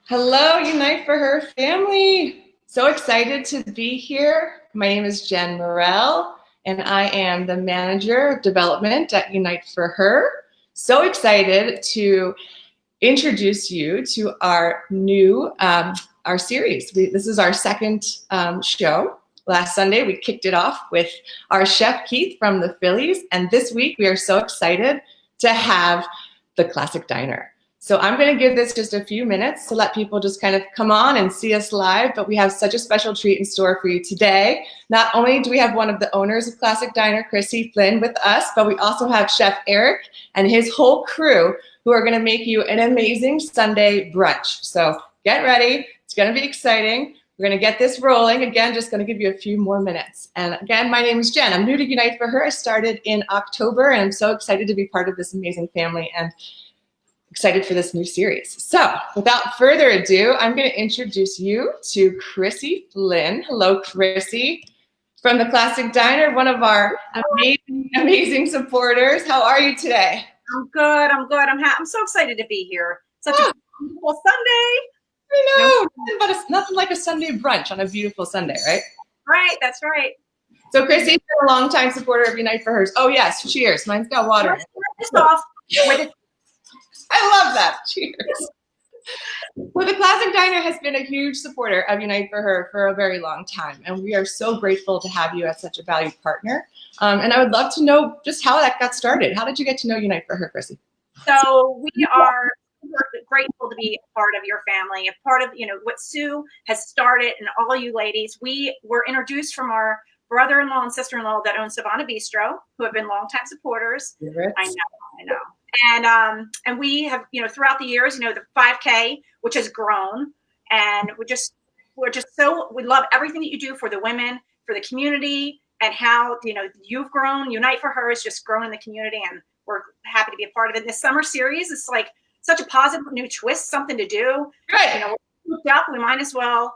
Hello, Unite for Her family. So excited to be here. My name is Jen Morell, and I am the Manager of Development at Unite for Her. So excited to introduce you to our new our series. This is our second show. Last Sunday, we kicked it off with our chef Keith from the Phillies, and this week we are so excited to have the Classic Diner. So I'm going to give this just a few minutes to let people just kind of come on and see us live, but we have such a special treat in store for you today. Not only do we have one of the owners of Classic Diner, Chrissy Flynn, with us, but we also have Chef Erik and his whole crew who are going to make you an amazing Sunday brunch. So get ready. It's going to be exciting. We're going to get this rolling. Again, just going to give you a few more minutes. And again, my name is Jen. I'm new to Unite for Her. I started in October, and I'm so excited to be part of this amazing family and excited for this new series. So without further ado, I'm going to introduce you to Chrissy Flynn. Hello, Chrissy, from the Classic Diner, one of our amazing supporters. How are you today? I'm good. I'm so excited to be here. Such a beautiful Sunday. I know, but it's nothing like a Sunday brunch on a beautiful Sunday, right? Right, that's right. So Chrissy's been a longtime supporter of Unite for Hers. Oh yes, cheers. Mine's got water. Let's start this off with I love that. Cheers. Well, the Classic Diner has been a huge supporter of Unite for Her for a very long time, and we are so grateful to have you as such a valued partner. And I would love to know just how that got started. How did you get to know Unite for Her, Chrissy? So we are grateful to be a part of your family, a part of what Sue has started, and all you ladies. We were introduced from our brother-in-law and sister-in-law that own Savannah Bistro, who have been longtime supporters. I know. And we have, throughout the years, the 5K, which has grown, and we love everything that you do for the women, for the community, and how, you've grown. Unite for Her has just grown in the community, and we're happy to be a part of it. This summer series is like such a positive new twist, something to do. Right. We're hooked up, we might as well,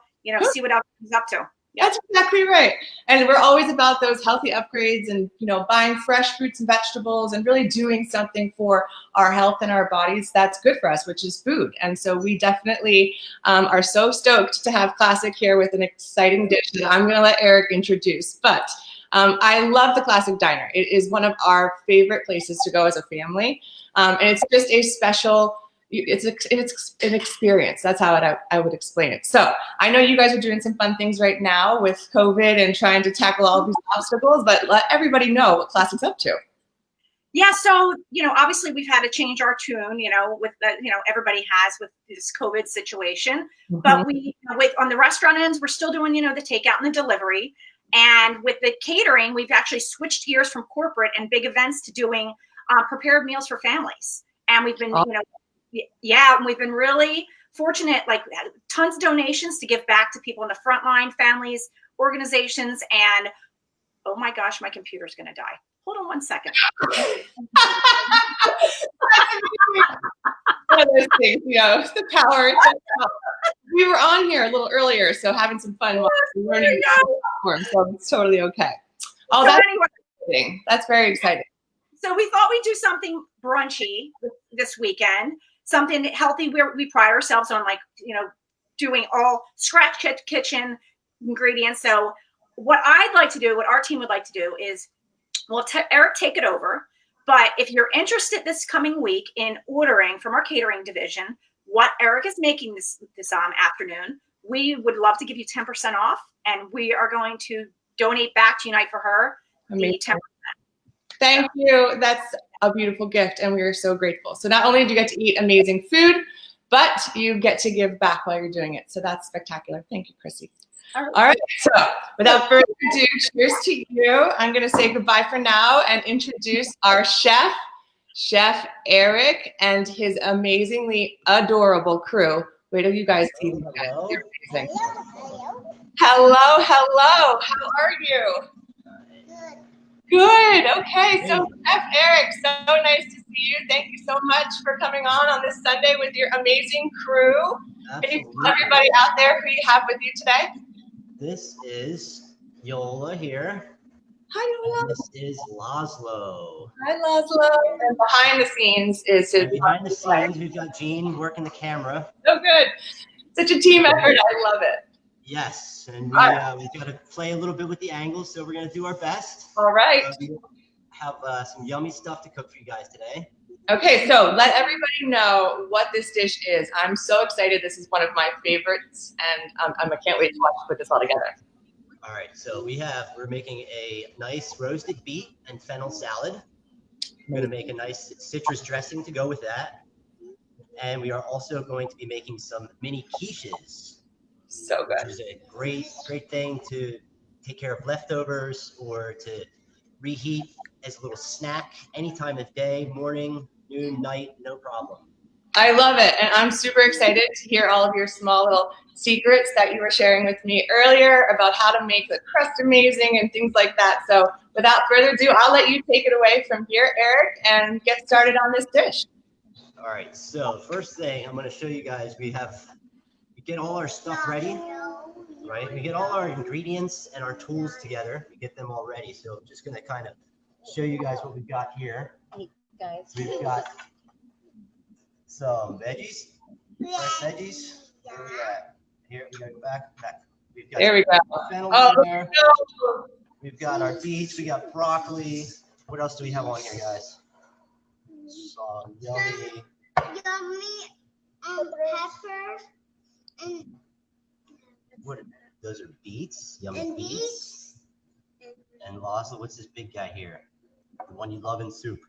see what else he's up to. Yeah. That's exactly right. And we're always about those healthy upgrades and, buying fresh fruits and vegetables and really doing something for our health and our bodies that's good for us, which is food. And so we definitely are so stoked to have Classic here with an exciting dish that I'm going to let Erik introduce. But I love the Classic Diner. It is one of our favorite places to go as a family. And it's just a special, it's an experience. That's how I would explain it. So I know you guys are doing some fun things right now with COVID and trying to tackle all of these obstacles, but let everybody know what Classic's up to. Yeah, so, obviously we've had to change our tune, with the, everybody has with this COVID situation. Mm-hmm. But we, on the restaurant ends, we're still doing, the takeout and the delivery. And with the catering, we've actually switched gears from corporate and big events to doing prepared meals for families. And we've been, and we've been really fortunate, like tons of donations to give back to people in the front line, families, organizations. And oh my gosh, my computer's going to die. Hold on one second. One of those things, the power. We were on here a little earlier, so having some fun while learning the platform, so it's totally okay. Oh, that's exciting. That's very exciting. So we thought we'd do something brunchy this weekend, something healthy. We pride ourselves on, doing all scratch kitchen ingredients. So what I'd like to do, what our team would like to do is, we'll Erik take it over. But if you're interested this coming week in ordering from our catering division what Erik is making this afternoon, we would love to give you 10% off, and we are going to donate back to Unite for Her the 10%. Thank you. That's a beautiful gift, and we are so grateful. So not only do you get to eat amazing food, but you get to give back while you're doing it. So that's spectacular. Thank you, Chrissy. All right. So without further ado, cheers to you. I'm going to say goodbye for now and introduce our chef, Chef Erik, and his amazingly adorable crew. Wait till you guys see them. They're amazing. Hello. How are you? Good. Okay. So, Chef Erik, so nice to see you. Thank you so much for coming on this Sunday with your amazing crew. Absolutely. Can you tell everybody out there who you have with you today? This is Yola here. Hi, Yola. And this is Laszlo. Hi, Laszlo. And behind the scenes is his. Behind the scenes, we've got Jean working the camera. Oh, good. Such a team effort. I love it. Yes, and we've got to play a little bit with the angles, so we're going to do our best. All right. We have some yummy stuff to cook for you guys today. Okay, so let everybody know what this dish is. I'm so excited. This is one of my favorites, and I can't wait to watch you put this all together. All right, so we're making a nice roasted beet and fennel salad. We're going to make a nice citrus dressing to go with that. And we are also going to be making some mini quiches. So good. Which is a great thing to take care of leftovers or to reheat as a little snack any time of day, morning, noon, night, no problem. I love it. And I'm super excited to hear all of your small little secrets that you were sharing with me earlier about how to make the crust amazing and things like that. So without further ado, I'll let you take it away from here, Erik, and get started on this dish. All right, so first thing I'm going to show you guys, we get all our stuff ready, right? We get all our ingredients and our tools together. We get them all ready. So I'm just going to kind of show you guys what we've got here. Hey guys. We've got some veggies, fresh veggies. Where we at? Here, we gotta go back. We've got there we go. Fennel in there. No. We've got our beets. We got broccoli. What else do we have on here, guys? Some yummy Peppers and those are beets. Yummy beets. And Laszlo, what's this big guy here? The one you love in soup.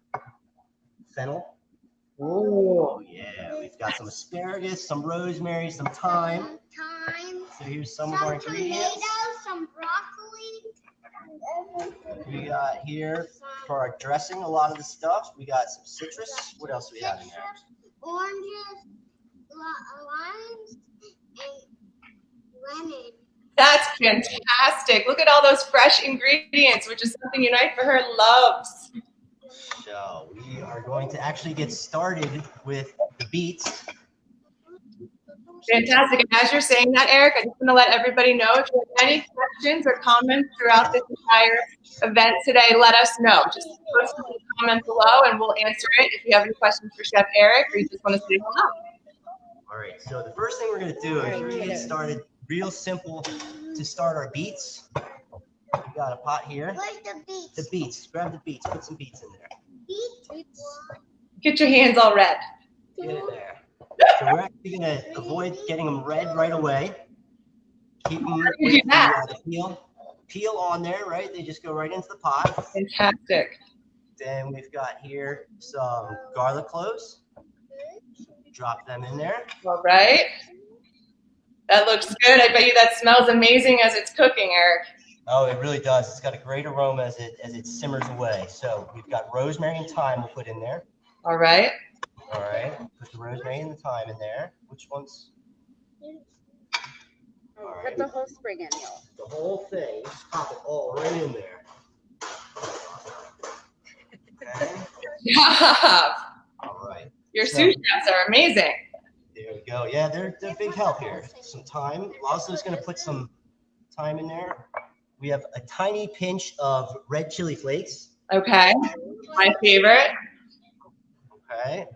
Fennel. Oh yeah, we've got some asparagus, some rosemary, some thyme. So here's some of our ingredients. Tomatoes, some broccoli. We got here for our dressing a lot of the stuff. We got some citrus. What else do we have in there? Oranges, limes, and lemon. That's fantastic. Look at all those fresh ingredients, which is something Unite for Her loves. So we are going to actually get started with the beets. Fantastic. And as you're saying that, Erik, I just want to let everybody know if you have any questions or comments throughout this entire event today, let us know. Just post in the comment below and we'll answer it if you have any questions for Chef Erik or you just want to say hello. All right, so the first thing we're going to do is we're going to get started real simple to start our beets. We got a pot here. Where's the beets? The beets. Grab the beets. Put some beets in there. Beets? Get your hands all red. Get it there. So we're actually going to avoid getting them red right away. Keep them with the peel on there, right? They just go right into the pot. Fantastic. Then we've got here some garlic cloves. Drop them in there. All right. That looks good. I bet you that smells amazing as it's cooking, Erik. Oh, it really does. It's got a great aroma as it simmers away. So we've got rosemary and thyme we'll put in there. All right. All right. Put the rosemary and the thyme in there. Which ones? All right. Put the whole spring in. The whole thing. Just pop it all right in there. Okay. Yeah. All right. Your sous chefs are amazing. There we go. Yeah, they're big help here. Some thyme. Laszlo's going to put some thyme in there. We have a tiny pinch of red chili flakes. Okay. My favorite. Okay.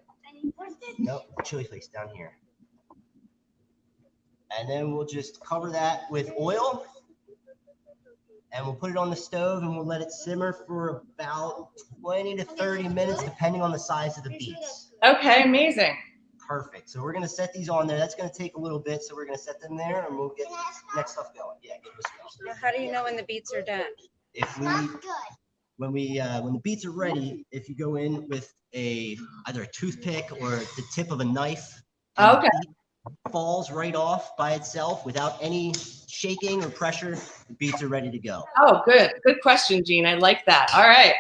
Nope, chili flakes down here. And then we'll just cover that with oil. And we'll put it on the stove and we'll let it simmer for about 20 to 30 minutes, depending on the size of the beets. Okay, amazing. Perfect. So we're going to set these on there. That's going to take a little bit. So we're going to set them there and we'll get next stuff going. Yeah, give it a smell. How do you know when the beets are done? If when the beets are ready, if you go in with either a toothpick or the tip of a knife, Okay. It falls right off by itself without any shaking or pressure, the beets are ready to go. Oh, good. Good question, Jean. I like that. All right.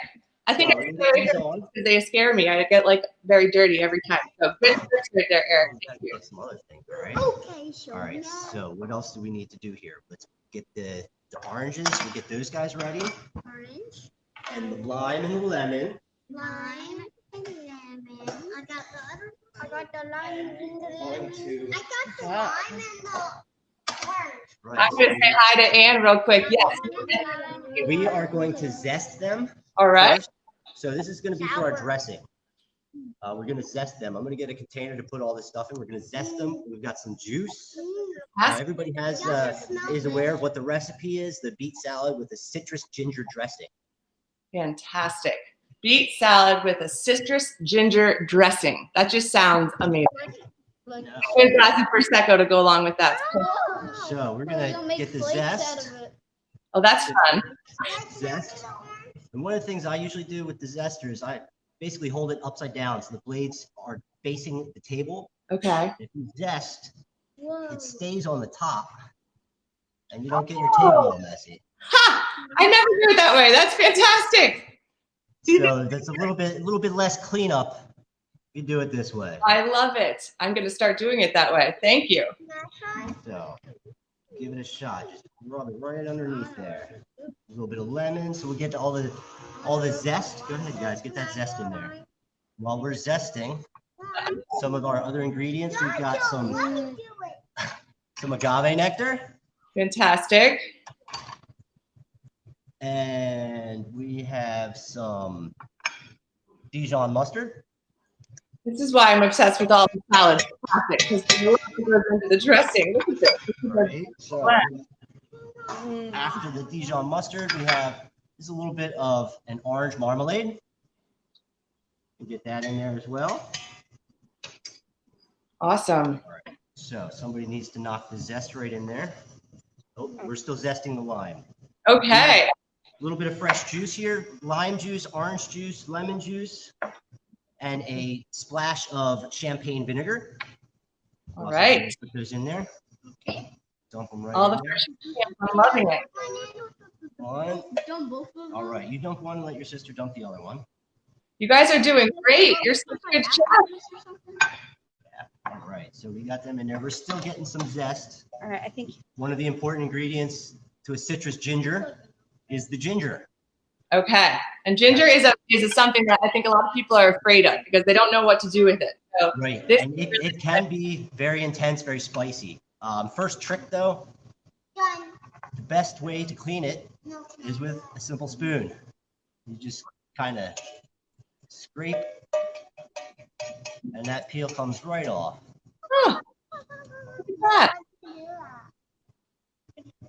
I think So we're gonna get these on. they scare me. I get like very dirty every time. So good right there, Erik. Thank you. Some other things, all right? Okay, All right, so what else do we need to do here? Let's get the oranges. We'll get those guys ready. Orange, And the lime and the lemon. lime, and lemon. I got the lime and the lemon. One, two. I got the lime and the orange. Right. I'm going to say hi to Anne real quick. Yes. We are going to zest them. All right. First. So this is going to be for our dressing. We're going to zest them. I'm going to get a container to put all this stuff in. We're going to zest them. We've got some juice. everybody is aware of what the recipe is, the beet salad with a citrus ginger dressing. Fantastic. Beet salad with a citrus ginger dressing. That just sounds amazing. Like, And a glass of Prosecco to go along with that. So we're gonna get the zest. Oh, that's fun. Zest. And one of the things I usually do with the zester is I basically hold it upside down so the blades are facing the table. Okay. If you zest, it stays on the top, and you don't get your table all messy. Ha! I never do it that way. That's fantastic. So that's a little bit less cleanup. You do it this way. I love it. I'm going to start doing it that way. Thank you. So give it a shot. Just rub it right underneath there. A little bit of lemon, so we'll get to all the zest. Go ahead, guys, get that zest in there. While we're zesting, some of our other ingredients, we've got some agave nectar. Fantastic. And we have some Dijon mustard. This is why I'm obsessed with all the salads. Because the dressing. Look at this. Right. So after the Dijon mustard, we have just a little bit of an orange marmalade. We'll get that in there as well. Awesome. All right. So somebody needs to knock the zest right in there. Oh, we're still zesting the lime. Okay. A little bit of fresh juice here, lime juice, orange juice, lemon juice, and a splash of champagne vinegar. All right. Put those in there. Dump them right All the in there. fresh ingredients. I'm loving it. One. Dump both of them. All right, you dump one and let your sister dump the other one. You guys are doing great. You're such a good chef. All right, so we got them in there. We're still getting some zest. All right, I think One of the important ingredients to a citrus ginger is the ginger. Okay. And ginger is something that I think a lot of people are afraid of because they don't know what to do with it. So Right, this and it can be very intense, very spicy. First trick though, the best way to clean it is with a simple spoon. You just kind of scrape, and that peel comes right off. Huh. Look at that.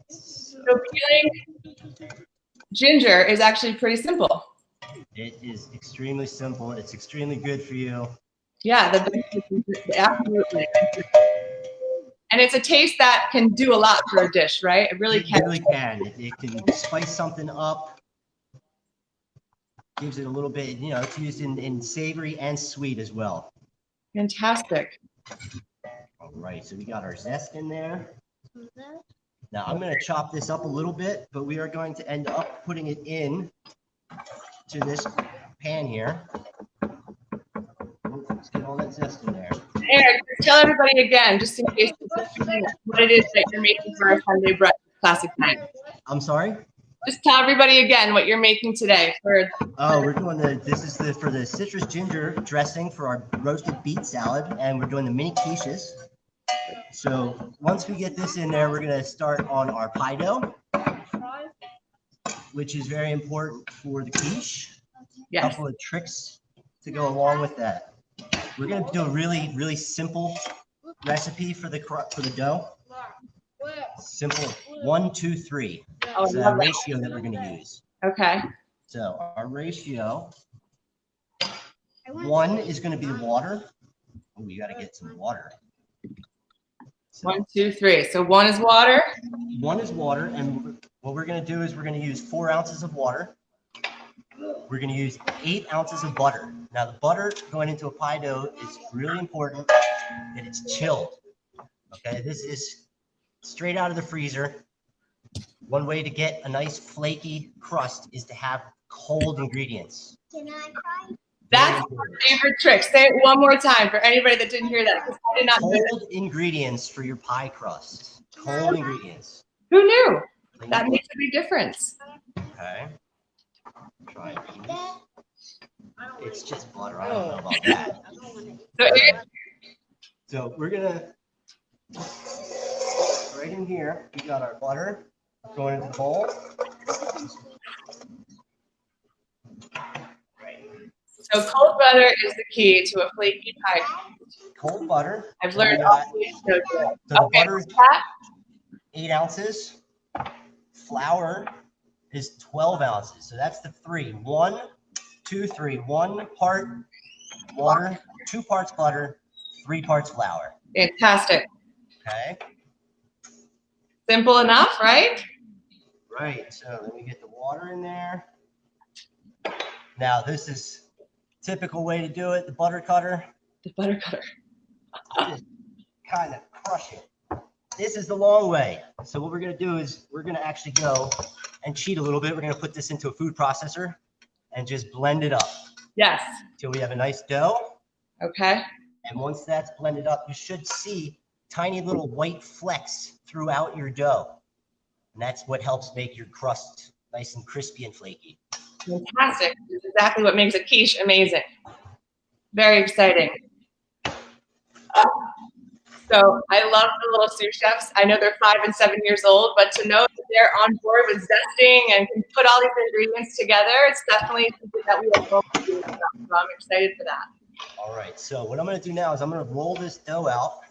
So peeling ginger is actually pretty simple. It is extremely simple. It's extremely good for you. Yeah, absolutely. And it's a taste that can do a lot for a dish, right? It really It can. really can. It can spice something up. Gives it a little bit, you know, it's used in savory and sweet as well. Fantastic. All right, so we got our zest in there. Now I'm going to chop this up a little bit, but we are going to end up putting it in to this pan here. Let's get all that zest in there. Erik, just tell everybody again, just in case what it is that you're making for our Sunday brunch classic night. I'm sorry? Just tell everybody again what you're making today for. Oh, we're doing for the citrus ginger dressing for our roasted beet salad, and we're doing the mini quiches. So once we get this in there, we're gonna start on our pie dough, which is very important for the quiche. Yes. A couple of tricks to go along with that. We're gonna do a really, really simple recipe for the dough. Simple 1, 2, 3. Oh, It's the ratio that we're gonna use. Okay. So our ratio, 1 is gonna be water. Oh, you gotta get some water. So 1, 2, 3. So 1 is water. 1 is water, and what we're gonna do is we're gonna use 4 ounces of water. We're gonna use 8 ounces of butter. Now the butter going into a pie dough is really important that it's chilled. Okay, this is straight out of the freezer. One way to get a nice flaky crust is to have cold ingredients. Can I cry? That's my favorite trick. Say it one more time for anybody that didn't hear that. 'Cause I did not hear that. Cold ingredients for your pie crust. Cold ingredients. Who knew? That makes a big difference. Okay. Try it. It's just butter. I don't know about that. So Erik, So we're gonna right in here. We got our butter going into the bowl. Right. so cold butter is the key to a flaky pie. cold butter. I've learned got, all these so good. so Okay, butter is that 8 ounces. Flour is 12 ounces. So that's the 3. 1, 2, 3. 1 part water, 2 parts butter, 3 parts flour. fantastic. Okay. Simple enough, right? Right. So let me get the water in there. Now this is typical way to do it. The butter cutter. The butter cutter. Just kind of crush it. This is the long way. So what we're going to do is we're going to actually go and cheat a little bit. We're going to put this into a food processor and just blend it up Yes. till we have a nice dough. Okay. And once that's blended up, you should see tiny little white flecks throughout your dough. And that's what helps make your crust nice and crispy and flaky. Fantastic. This is exactly what makes a quiche amazing. Very exciting. So I love the little sous chefs. I know they're 5 and 7 years old, but to know that they're on board with zesting and can put all these ingredients together, it's definitely something that we are both doing. So I'm excited for that. All right, so what I'm going to do now is I'm going to roll this dough out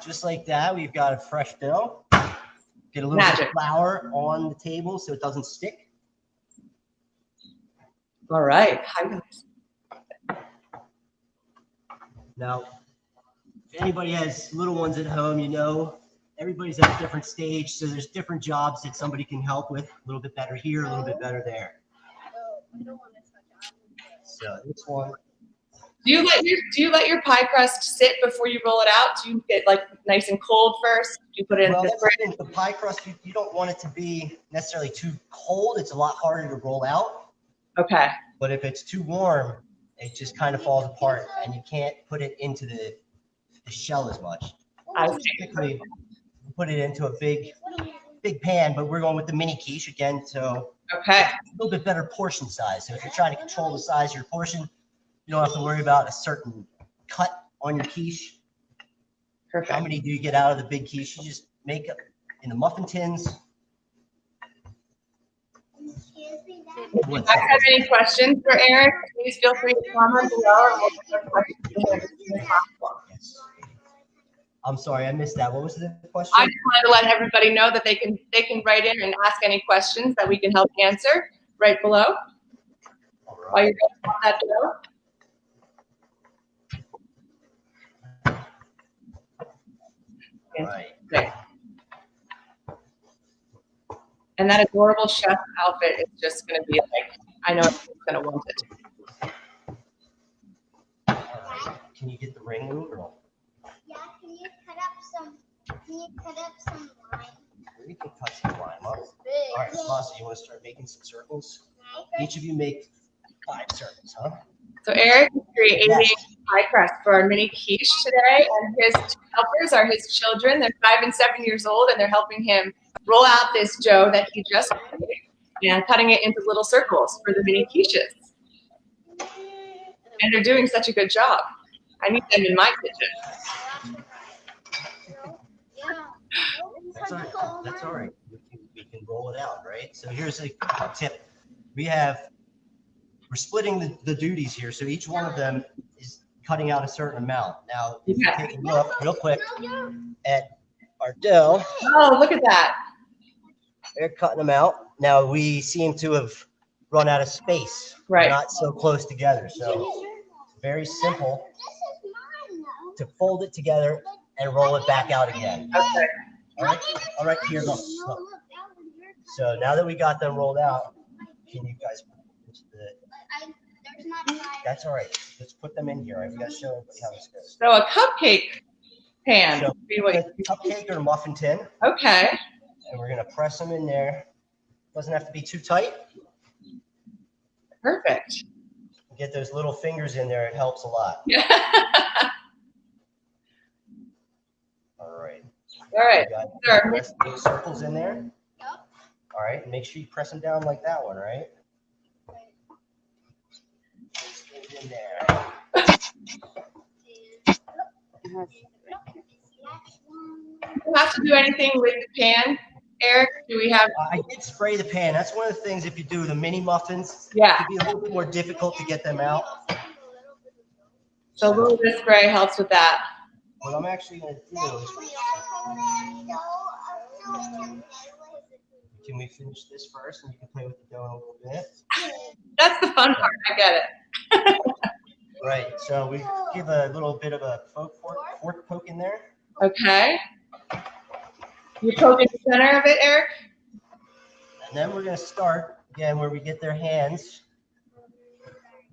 just like that. We've got a fresh dough. Get a little bit of flour on the table so it doesn't stick. All right. Now, if anybody has little ones at home, you know, everybody's at a different stage, so there's different jobs that somebody can help with. A little bit better here, a little bit better there. So this one. Do you let your pie crust sit before you roll it out? Do you get like nice and cold first? Do you put it in Well, the that's the thing. The pie crust, you don't want it to be necessarily too cold. It's a lot harder to roll out. Okay. But if it's too warm, it just kind of falls apart, and you can't put it into the shell as much. I see. Typically, put it into a big pan, but we're going with the mini quiche again, so Okay. a little bit better portion size. So if you're trying to control the size of your portion, you don't have to worry about a certain cut on your quiche. Perfect. How many do you get out of the big quiche? You just make it in the muffin tins. If you guys have any questions for Erik, please feel free to comment below and we'll get your questions to him as soon as possible. Yes. I'm sorry, I missed that. What was the question? I just wanted to let everybody know that they can write in and ask any questions that we can help answer right below. All While right. you're going on that dough. All right. Okay. And that adorable chef outfit is just going to be like, I know everyone's going to want it. All right. Can you get the ring moved? Or? Yeah, can you cut up some lime? We can cut some lime up. All right, Flossie, you want to start making some circles? Each of you make 5 circles, huh? So Erik is creating pie crust for our mini quiche today, and his 2 helpers are his children. They're 5 and 7 years old, and they're helping him roll out this dough that he just made and cutting it into little circles for the mini quiches. And they're doing such a good job. I need them in my kitchen. That's all right. That's all right. We can roll it out, right? So here's a tip. We're splitting the duties here, so each one of them is cutting out a certain amount. Now, if you take a look real quick at our dough. Oh, look at that. They're cutting them out. Now, we seem to have run out of space. Right. We're not so close together. So it's very simple to fold it together and roll it back out again. Okay. All right, here goes. So now that we got them rolled out, can you guys that's all right. Let's put them in here. I've got to show everybody how this goes. So a cupcake pan. So a cupcake or a muffin tin. Okay. And we're going to press them in there. Doesn't have to be too tight. Perfect. Get those little fingers in there. It helps a lot. All right. All right. Got rest of those circles in there. All right. Make sure you press them down like that one, right? In there. Do you have to do anything with the pan, Erik? Do we have? I did spray the pan. That's one of the things if you do the mini muffins. Yeah. It can be a little bit more difficult to get them out. So a little bit of spray helps with that. What I'm actually going to do, can we finish this first and you can play with the dough a little bit? That's the fun part. I get it. Right. So we give a little bit of a fork poke in there. Okay. You poke in the center of it, Erik? And then we're going to start, again, where we get their hands.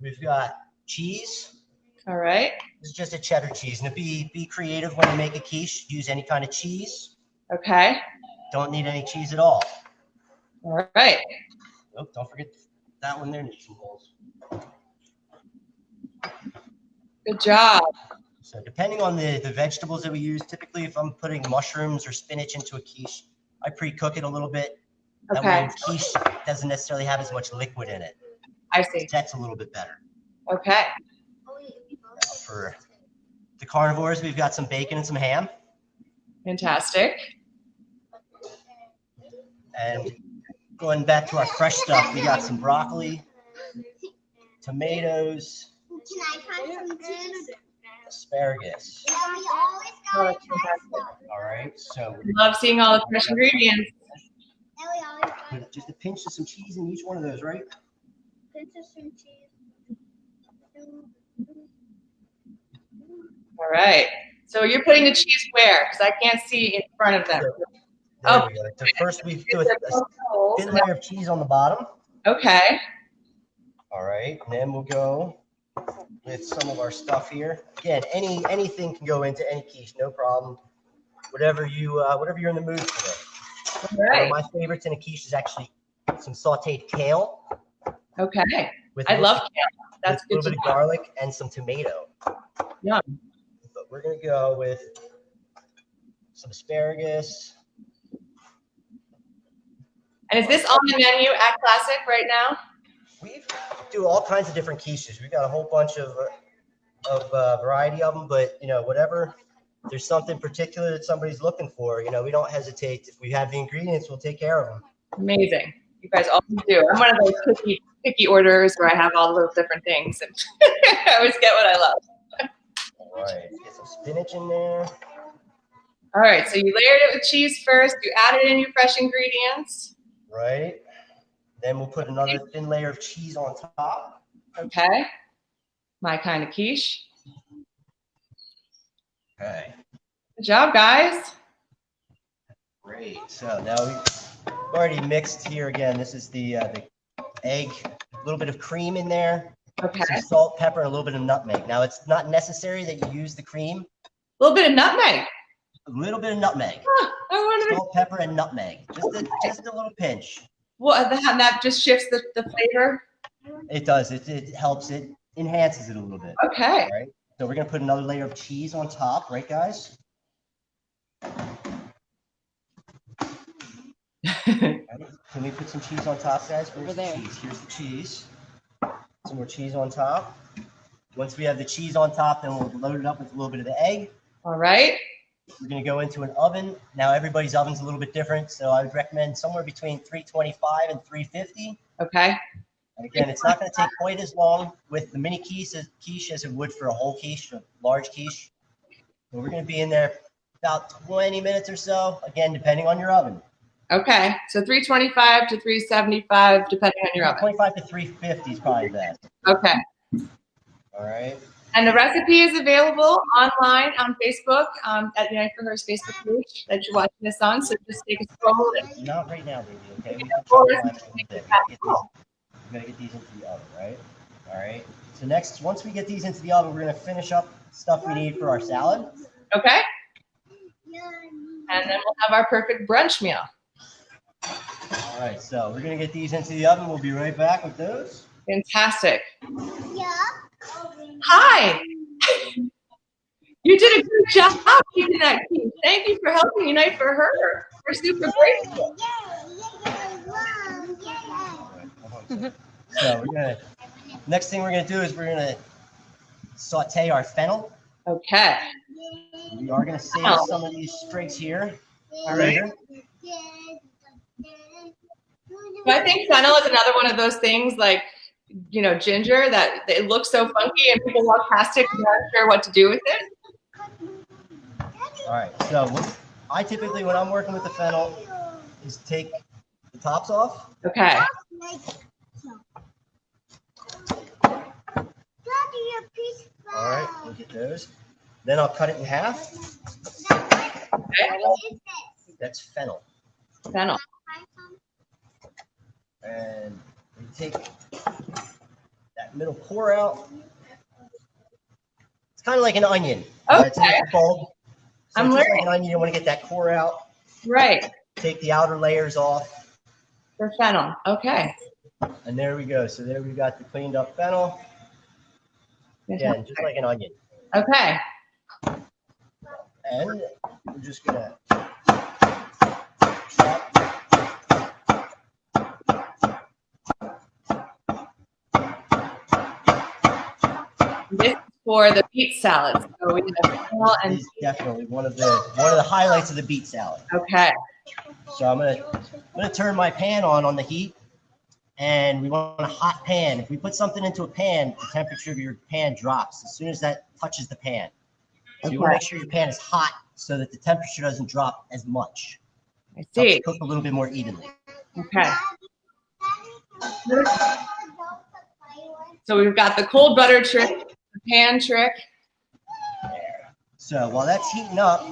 We've got cheese. All right. This is just a cheddar cheese. Now be creative when you make a quiche. Use any kind of cheese. Okay. Don't need any cheese at all. All right. Nope, don't forget that one there needs some holes. Good job. So depending on the vegetables that we use, typically if I'm putting mushrooms or spinach into a quiche, I pre-cook it a little bit. That Okay. way quiche doesn't necessarily have as much liquid in it. I see. That's a little bit better. Okay. Now for the carnivores, we've got some bacon and some ham. Fantastic. And going back to our fresh stuff, we got some broccoli, tomatoes, Can I try some cheese? asparagus. Yeah, we always Oh, gotta that's try fantastic. some. All right, so Love seeing all the fresh ingredients. Yeah, we always gotta put just a pinch of some cheese in each one of those, right? pinch of some cheese. All right. So you're putting the cheese where? Because I can't see in front of them. There Oh. we go. So first we do a thin layer of cheese on the bottom. Okay. All right, and then we'll go with some of our stuff here. Again, anything can go into any quiche, no problem. Whatever you're in the mood for. All One right. of my favorites in a quiche is actually some sautéed kale. Okay. With I a love kale. That's good little to bit of know. garlic and some tomato. Yum. But we're gonna go with some asparagus. And is this on the menu at Classic right now? We do all kinds of different quiches. We've got a whole bunch of variety of them, but whatever. There's something particular that somebody's looking for. We don't hesitate. If we have the ingredients, we'll take care of them. Amazing. You guys always do. I'm one of those picky orders where I have all those different things, and I always get what I love. All right, get some spinach in there. All right. So you layered it with cheese first. You added in your fresh ingredients. Right. Then we'll put another thin layer of cheese on top. Okay. My kind of quiche. Okay. Good job, guys. Great. So now we've already mixed here again. This is the egg, a little bit of cream in there, Okay. some salt, pepper, and a little bit of nutmeg. Now it's not necessary that you use the cream. A little bit of nutmeg. A little bit of nutmeg, Huh, I wonder. salt, pepper, and nutmeg. Just a little pinch. Well, that just shifts the flavor. It does. It helps. It enhances it a little bit. Okay. All right. So we're gonna put another layer of cheese on top, right, guys? Can we put some cheese on top, guys? Where's the cheese? Here's the cheese. Some more cheese on top. Once we have the cheese on top, then we'll load it up with a little bit of the egg. All right. We're going to go into an oven. Now, everybody's oven's a little bit different, so I would recommend somewhere between 325 and 350. Okay. And again, it's not going to take quite as long with the mini quiche as it would for a whole quiche, a large quiche. But we're going to be in there about 20 minutes or so, again, depending on your oven. Okay. So 325 to 375, depending on your oven. 25 to 350 is probably best. Okay. All right. And the recipe is available online on Facebook at Unite for Her's Facebook page that you're watching this on. So just take a scroll. Not right now, baby. Okay. We Yeah, can try or- to time it a little bit. We gotta get these into the oven, right? All right. So next, once we get these into the oven, we're gonna finish up stuff we need for our salad. Okay. And then we'll have our perfect brunch meal. All right. So we're gonna get these into the oven. We'll be right back with those. Fantastic. Yeah. Hi. You did a good job keeping that key. Thank you for helping Unite for Her. We're super grateful. So next thing we're gonna do is we're gonna saute our fennel. Okay. We are gonna save some of these sprigs here. All right. So I think fennel is another one of those things like you know, ginger that it looks so funky and people walk past it and aren't sure what to do with it? All right, so I typically, when I'm working with the fennel, is take the tops off. Okay. All right, look at those. Then I'll cut it in half. Okay. That's fennel. Fennel. And we take that middle core out. It's kind of like an onion. Okay. It's like a bulb. So I'm just learning. like an onion, you want to get that core out. Right. Take the outer layers off. For fennel. Okay. And there we go. So there we got the cleaned up fennel. Again, just like an onion. Okay. And we're just gonna This is for the beet salad. So we have fennel and is definitely one of the highlights of the beet salad. okay. So I'm gonna turn my pan on the heat, and we want a hot pan. If we put something into a pan, the temperature of your pan drops as soon as that touches the pan. So you want to make sure your pan is hot so that the temperature doesn't drop as much. I Helps see. cook a little bit more evenly. Okay. So we've got the cold butter trick, the pan trick. There. So while that's heating up,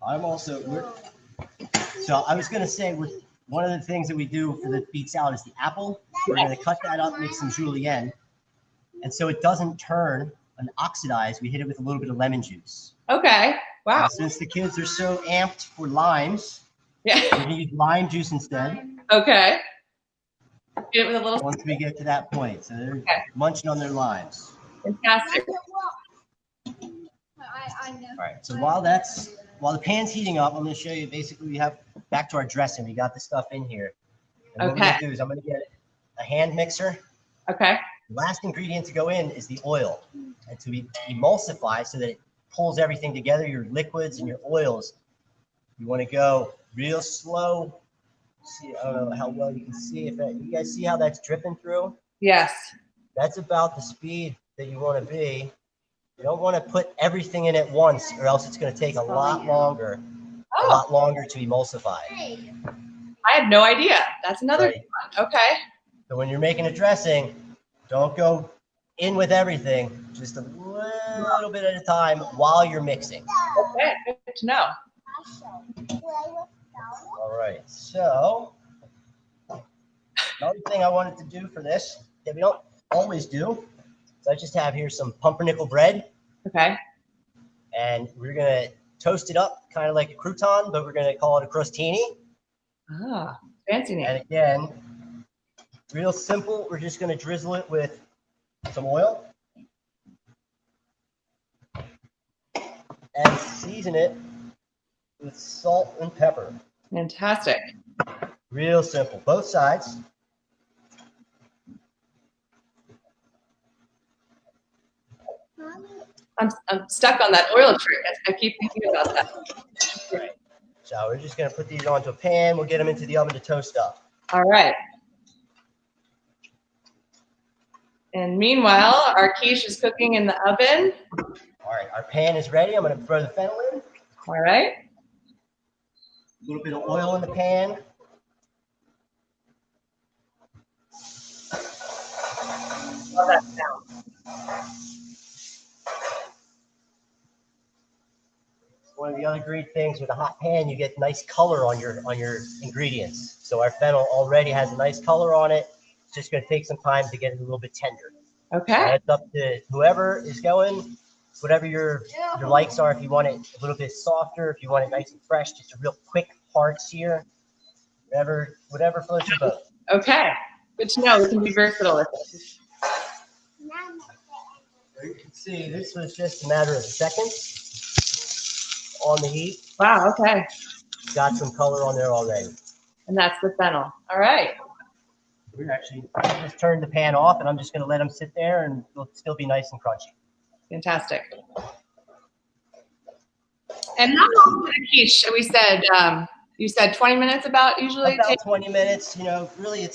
I'm also. So I was going to say, one of the things that we do for the beet salad is the apple. We're going to cut that up, make some julienne, and so it doesn't turn and oxidize. We hit it with a little bit of lemon juice. Okay. Wow. And since the kids are so amped for limes, Yeah. we're going to use lime juice instead. Okay. Get it with a little. Once we get to that point, so they're munching on their limes. Fantastic. All right. So while the pan's heating up, I'm going to show you. Basically, we have back to our dressing. We got the stuff in here. And what we're going to do is I'm going to get a hand mixer. Okay. The last ingredient to go in is the oil, and to emulsify so that it pulls everything together. Your liquids and your oils. You want to go real slow. See, I don't know how well you can see. You guys see how that's dripping through? Yes. That's about the speed that you want to be. You don't want to put everything in at once, or else it's going to take a lot longer to emulsify. I had no idea. That's another Right. one. Okay. So when you're making a dressing, don't go in with everything. Just a little bit at a time while you're mixing. Okay. Good to know. All right. So another thing I wanted to do for this that we don't always do. So I just have here some pumpernickel bread. Okay. And we're going to toast it up kind of like a crouton, but we're going to call it a crostini. Ah, fancy name. And again, real simple. We're just going to drizzle it with some oil and season it with salt and pepper. Fantastic. Real simple. Both sides. I'm stuck on that oil trick. I keep thinking about that. Right. So we're just going to put these onto a pan. We'll get them into the oven to toast up. All right. And meanwhile, our quiche is cooking in the oven. All right. Our pan is ready. I'm going to throw the fennel in. All right. A little bit of oil in the pan. Love that sound. One of the other great things with a hot pan, you get nice color on your ingredients. So our fennel already has a nice color on it. It's just going to take some time to get it a little bit tender. Okay. It's up to whoever is going, whatever your likes are. If you want it a little bit softer, if you want it nice and fresh, just a real quick hard sear, whatever floats your boat. Okay. Good to know. We can be versatile with it. You can see this was just a matter of seconds on the heat. Wow. Okay. Got some color on there already. And that's the fennel. All right. We're actually just turned the pan off, and I'm just going to let them sit there, and it'll still be nice and crunchy. Fantastic. And how long did a quiche? We said, you said 20 minutes about usually? About 20 minutes, you know, really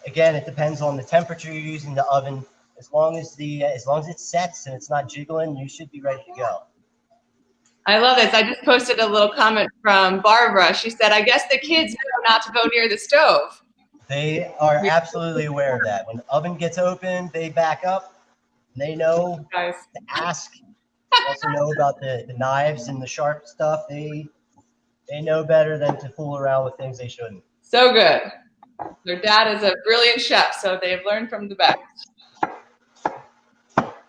again, it depends on the temperature you're using the oven. As long as it sets and it's not jiggling, you should be ready to go. I love this. I just posted a little comment from Barbara. She said, I guess the kids know not to go near the stove. They are absolutely aware of that. When the oven gets open, they back up. They know Guys. to ask. They also know about the knives and the sharp stuff. They know better than to fool around with things they shouldn't. So good. Their dad is a brilliant chef, so they've learned from the best.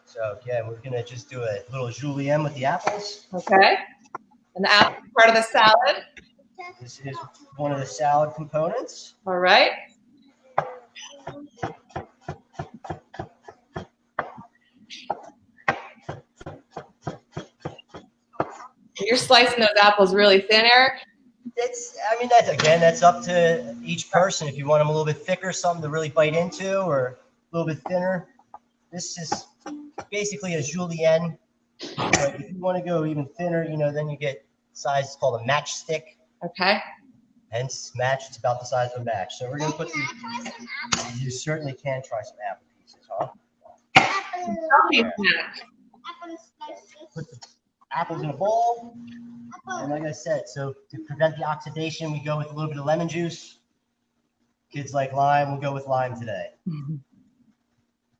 So again, we're gonna just do a little julienne with the apples. Okay. And the apple part of the salad. This is one of the salad components. All right. You're slicing those apples really thin, Erik? That's up to each person. If you want them a little bit thicker, something to really bite into, or a little bit thinner. This is basically a julienne. But if you want to go even thinner, you know, then you get size called a matchstick. Okay. Hence, match. It's about the size of a match. So we're gonna put you certainly can try some apple pieces, huh? Put the apples in a bowl. And like I said, so to prevent the oxidation, we go with a little bit of lemon juice. Kids like lime, we'll go with lime today. Mm-hmm.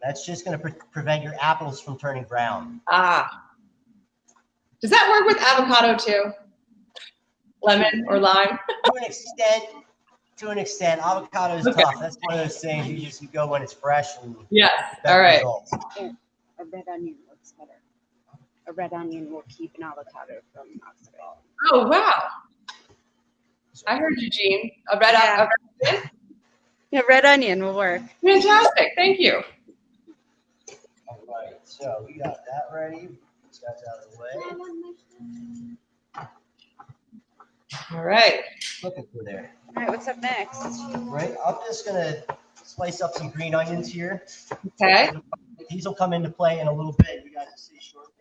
That's just going to prevent your apples from turning brown. Ah. Does that work with avocado too? Lemon or lime? To an extent, avocado is tough. That's one of those things you go when it's fresh. And yes. All right. A red onion works better. A red onion will keep an avocado from oxidizing. Oh, wow. I heard you, Jean. A red onion? Yeah, red onion will work. Fantastic. Thank you. All right. So we got that ready. This guy's out of the way. All right. Looking for there. All right, what's up next? Right. I'm just going to slice up some green onions here. Okay. These will come into play in a little bit. You guys will see shortly.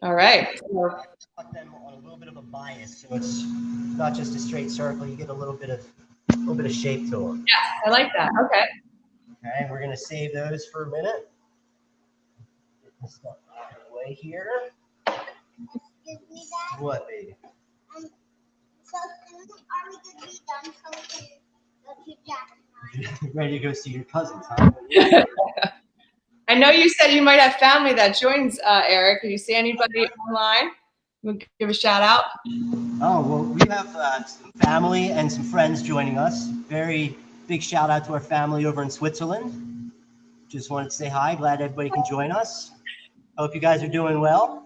All right. Cut them on a little bit of a bias, so it's not just a straight circle. You get a little bit of shape to them. Yeah, I like that. Okay. Okay, we're gonna save those for a minute. Get this stuff out of the way here. Excuse me, Dad. What, baby? So soon are we going to be done so we can go to Jack and I? Ready to go see your cousins, huh? I know you said you might have family that joins, Erik. Do you see anybody online? We'll give a shout out. Oh, well, we have some family and some friends joining us. Very big shout out to our family over in Switzerland. Just wanted to say hi. Glad everybody can join us. Hope you guys are doing well.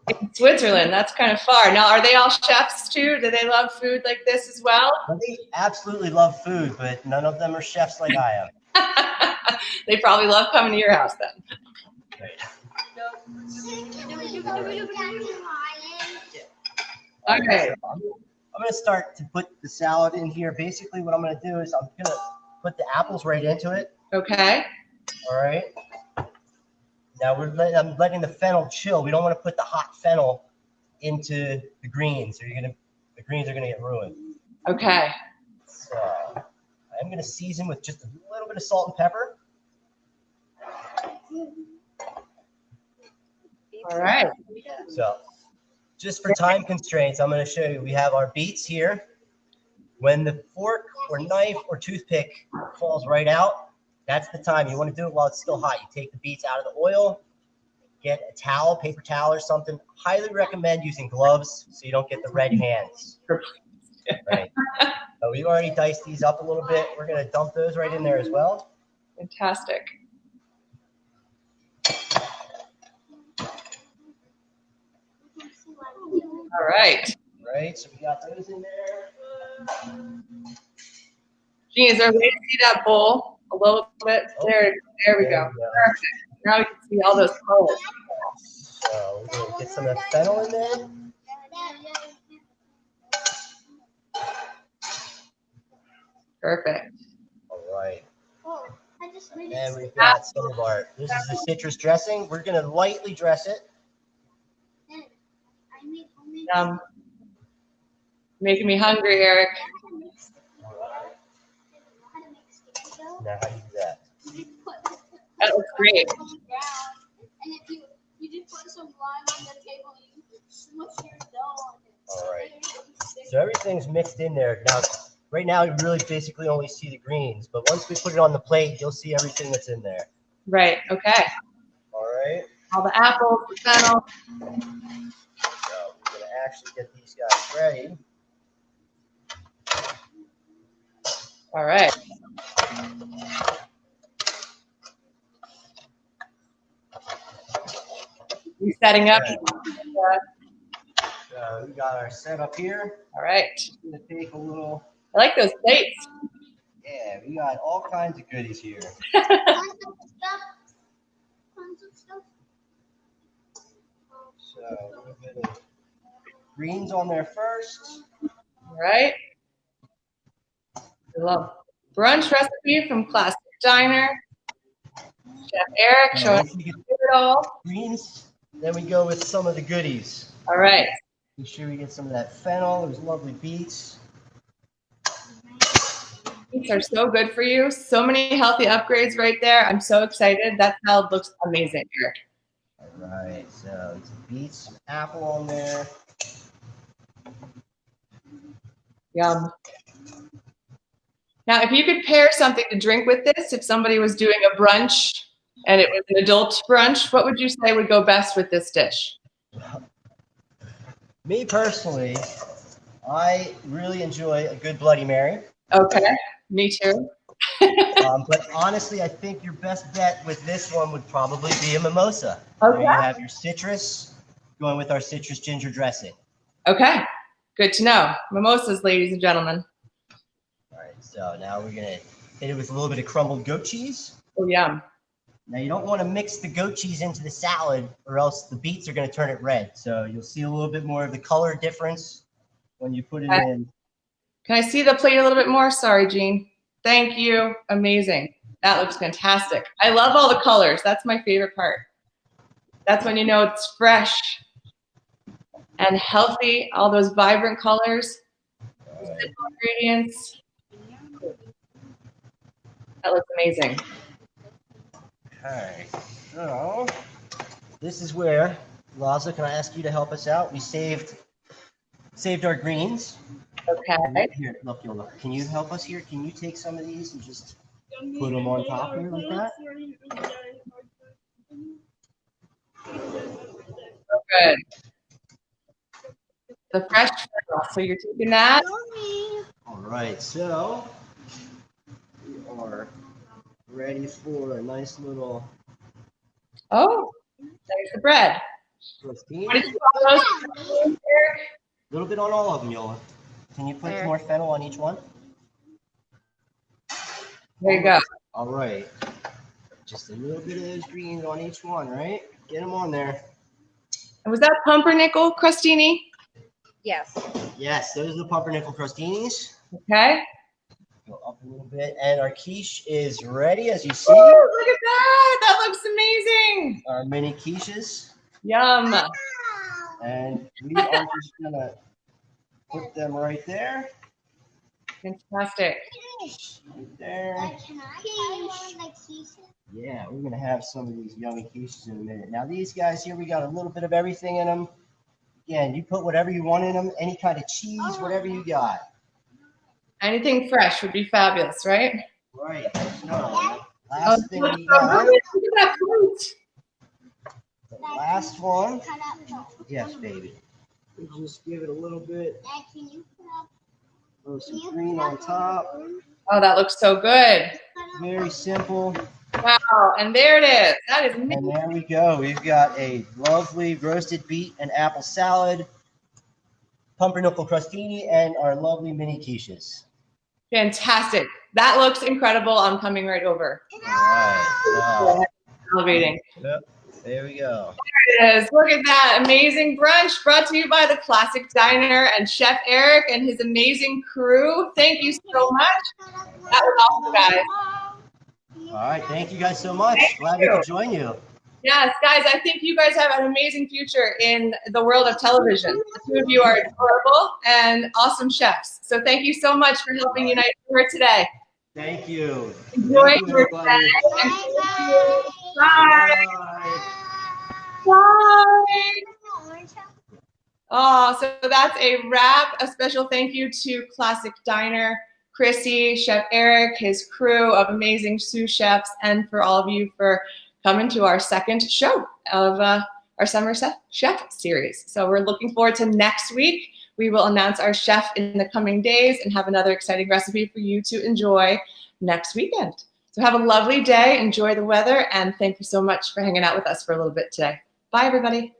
In Switzerland, that's kind of far. Now, are they all chefs too? Do they love food like this as well? Well, they absolutely love food, but none of them are chefs like I am. They probably love coming to your house then. Right. Okay. I'm going to start to put the salad in here. Basically, what I'm going to do is I'm going to put the apples right into it. Okay. All right. Now I'm letting the fennel chill. We don't want to put the hot fennel into the greens, or the greens are going to get ruined. Okay. So I'm going to season with just a little bit of salt and pepper. All right. So just for time constraints, I'm going to show you. We have our beets here. When the fork or knife or toothpick falls right out, that's the time. You want to do it while it's still hot. You take the beets out of the oil, get a towel, paper towel or something. Highly recommend using gloves so you don't get the red hands. Right. So we already diced these up a little bit. We're going to dump those right in there as well. Fantastic. All right. Right, so we got those in there. Jean, is there a way to see that bowl a little bit? There we go. Perfect. Now we can see all those colors. So we're going to get some of the fennel in there. Perfect. All right. Oh, I just And we've got some of our, this is the citrus dressing. We're going to lightly dress it. Making me hungry, Erik. Now, how do you do that? That looks great. And if you just put some lime on the table, you smush your dough on it. All right. So everything's mixed in there. Now, right now, you really basically only see the greens, but once we put it on the plate, you'll see everything that's in there. Right, okay. All right. All the apples, the fennel. So we're going to actually get these guys ready. All right. You setting up? So we got our setup here. All right. It's going to take a little. I like those plates. Yeah, we got all kinds of goodies here. Tons of stuff. So a little bit of greens on there first. All right. I love brunch recipe from Classic Diner. Chef Erik showing it all. Greens. Then we go with some of the goodies. All right. Make sure we get some of that fennel. Those lovely beets. Beets are so good for you. So many healthy upgrades right there. I'm so excited. That salad looks amazing, Erik. All right. So some beets, some apple on there. Yum. Now, if you could pair something to drink with this, if somebody was doing a brunch and it was an adult brunch, what would you say would go best with this dish? Me personally, I really enjoy a good Bloody Mary. Okay, me too. But honestly, I think your best bet with this one would probably be a mimosa. Okay. You have your citrus going with our citrus ginger dressing. Okay, good to know. Mimosas, ladies and gentlemen. All right, so now we're going to hit it with a little bit of crumbled goat cheese. Oh, yum. Now, you don't want to mix the goat cheese into the salad or else the beets are going to turn it red. So you'll see a little bit more of the color difference when you put it in. Can I see the plate a little bit more? Sorry, Jean. Thank you. Amazing. That looks fantastic. I love all the colors. That's my favorite part. That's when you know it's fresh and healthy. All those vibrant colors, simple ingredients. That looks amazing. Okay, so this is where, Laza, can I ask you to help us out? We saved our greens. Okay. Here, look, Yola. Can you help us here? Can you take some of these and just put them on top here like that? So good. The fresh fennel. So you're taking that. All right, so we are ready for a nice little Oh, there's the bread. crostini. What did you call those, Erik? A little bit on all of them, Yola. Can you put some more fennel on each one? There you go. All right. Just a little bit of those greens on each one, right? Get them on there. And was that pumpernickel crostini? Yes. Yes, those are the pumpernickel crostinis. Okay. Go up a little bit. And our quiche is ready, as you see. Ooh, look at that. That looks amazing. Our mini quiches. Yum. And we are just going to put them right there. Fantastic. Right there. Can I one like quiches? Yeah, we're going to have some of these yummy quiches in a minute. Now, these guys here, we got a little bit of everything in them. Again, you put whatever you want in them, any kind of cheese, whatever you got. Anything fresh would be fabulous, right? Right. So, last thing we got. Look at that fruit. The last one. Cut up. Yes, baby. We just give it a little bit Can you put up? of some green on top. Oh, that looks so good. Very simple. Wow, and there it is. That is And amazing. there we go. We've got a lovely roasted beet and apple salad, pumpernickel crostini, and our lovely mini quiches. Fantastic. That looks incredible. I'm coming right over. All right. Elevating. So, yep, there we go. There it is. Look at that amazing brunch brought to you by the Classic Diner and Chef Erik and his amazing crew. Thank you so much. That was awesome, guys. All right, thank you guys so much. Glad we could join you. Yes, guys, I think you guys have an amazing future in the world of television. The two of you are adorable and awesome chefs. So thank you so much for helping Unite for Her today. Thank you. Enjoy Thank you, your everybody. day. And Bye. bye. Oh, so that's a wrap. A special thank you to Classic Diner, Chrissy, Chef Erik, his crew of amazing sous chefs, and for all of you for coming to our second show of our Summer Chef series. So we're looking forward to next week. We will announce our chef in the coming days and have another exciting recipe for you to enjoy next weekend. So have a lovely day, enjoy the weather, and thank you so much for hanging out with us for a little bit today. Bye, everybody.